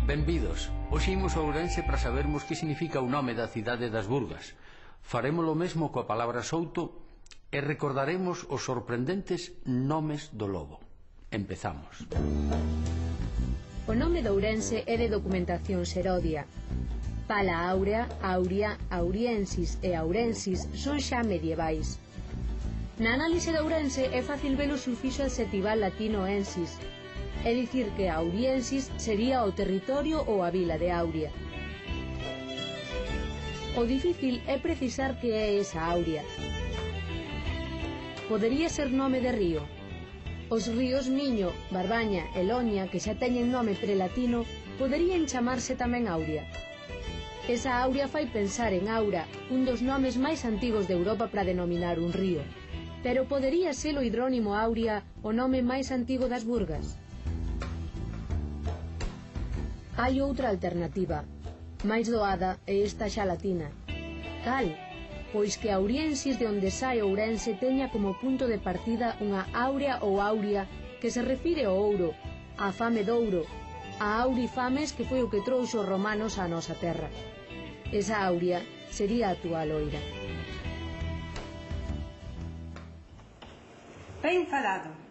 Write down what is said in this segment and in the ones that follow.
Benvidos. Hoxe imos a Ourense para sabermos que significa o nome da cidade das Burgas. Faremos o mesmo coa palabra Souto e recordaremos os sorprendentes nomes do lobo. Empezamos. O nome de Ourense é de documentación serodia. Pala Áurea, Auria, Auriensis e Aurensis son xa medievais. Na análise de Ourense é fácil ver o sufixo adxetival latino ensis, é dicir que Auriensis sería o territorio ou a vila de Auria. O difícil é precisar que é esa Auria. Podería ser nome de río. Os ríos Miño, Barbaña e Loña, que xa teñen nome prelatino, poderían chamarse tamén Auria. Esa Auria fai pensar en Aura, un dos nomes máis antigos de Europa para denominar un río. Pero podería ser o hidrónimo Auria o nome máis antigo das Burgas? Hai outra alternativa, máis doada e esta xa latina. Cal? Pois que Auriensis, de onde sae Ourense, teña como punto de partida unha áurea ou auria que se refire ao ouro, á fame do ouro, a aurifames que foi o que trouxo os romanos á nosa terra. Esa auria sería a actual Oira. Ben falado.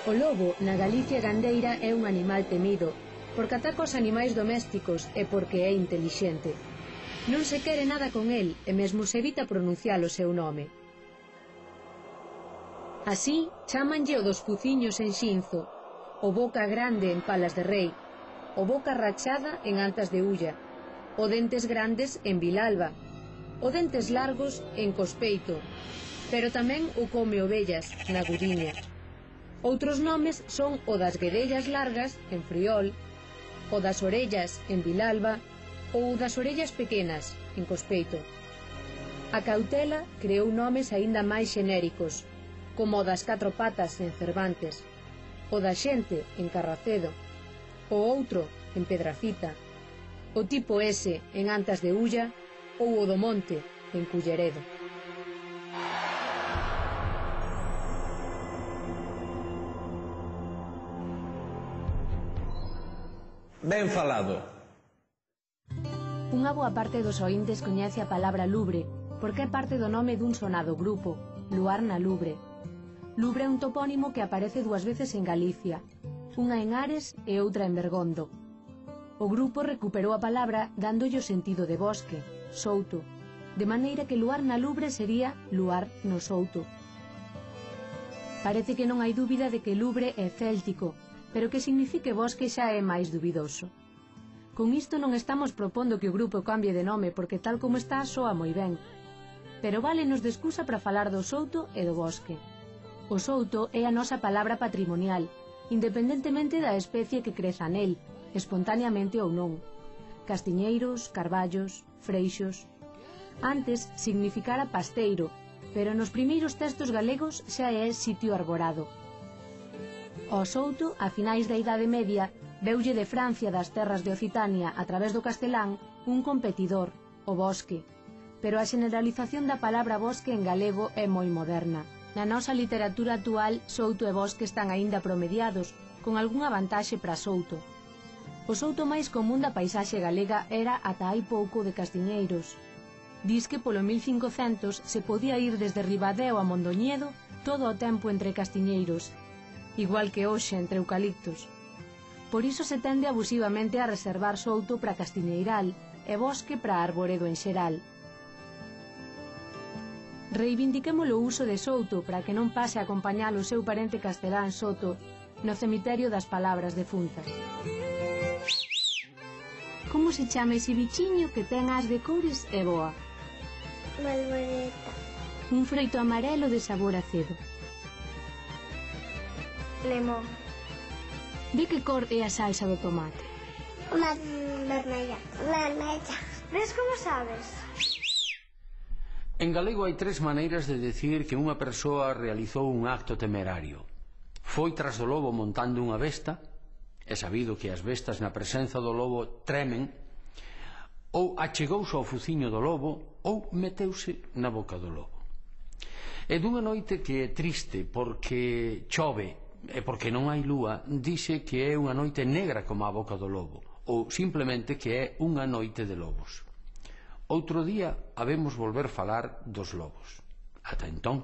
O lobo na Galicia gandeira é un animal temido, porque ataca os animais domésticos e porque é intelixente. Non se quere nada con el e mesmo se evita pronunciar o seu nome. Así, chámanlle o dos fuciños en Xinzo, o boca grande en Palas de Rei, o boca rachada en Antas de Ulla, o dentes grandes en Vilalba, o dentes largos en Cospeito, pero tamén o come ovellas na Gudiña. Outros nomes son o das guedellas largas en Friol, o das orellas en Vilalba ou das orellas pequenas en Cospeito. A cautela creou nomes aínda máis xenéricos, como o das catro patas en Cervantes, o da xente en Carracedo, o outro en Pedrafita, o tipo S en Antas de Ulla ou o do monte en Culleredo. Ben falado. Unha boa parte dos oíntes coñece a palabra Lubre, porque é parte do nome dun sonado grupo, Luar na Lubre. Lubre é un topónimo que aparece dúas veces en Galicia, unha en Ares e outra en Bergondo. O grupo recuperou a palabra dándolle o sentido de bosque, souto, de maneira que Luar na Lubre sería Luar no Souto. Parece que non hai dúbida de que Lubre é céltico, pero que signifique bosque xa é máis dubidoso. Con isto non estamos propondo que o grupo cambie de nome, porque tal como está soa moi ben. Pero válenos de excusa para falar do souto e do bosque. O souto é a nosa palabra patrimonial, independentemente da especie que creza nel, espontaneamente ou non. Castiñeiros, carballos, freixos. Antes significara pasteiro, pero nos primeiros textos galegos xa é sitio arborado. O souto, a finais da Idade Media, veulle de Francia, das terras de Occitania, a través do castelán, un competidor, o bosque. Pero a generalización da palabra bosque en galego é moi moderna. Na nosa literatura actual, souto e bosque están aínda promediados, con algunha vantaxe para souto. O souto máis común da paisaxe galega era ata hai pouco de Castiñeiros. Diz que polo 1500 se podía ir desde Ribadeo a Mondoñedo todo o tempo entre Castiñeiros, igual que hoxe entre eucaliptos. Por iso se tende abusivamente a reservar souto para Castiñeiral e bosque para arboredo en xeral. Reivindiquemos o uso de souto para que non pase a acompañar o seu parente castelán Soto no cemiterio das palabras defuntas. Como se chama ese bichiño que ten as de cores e boa? Malvareta. Un froito amarelo de sabor acedo. Limón. De que cor é a salsa do tomate? Vermella. Vermella. Ves como sabes? En galego hai tres maneiras de decir que unha persoa realizou un acto temerario. Foi tras do lobo montando unha besta, é sabido que as bestas na presenza do lobo tremen, ou achegouse ao fuciño do lobo, ou meteuse na boca do lobo. E dunha noite que é triste porque chove e porque non hai lúa, dice que é unha noite negra como a boca do lobo, ou simplemente que é unha noite de lobos. Outro día habemos volver falar dos lobos. Ata entón.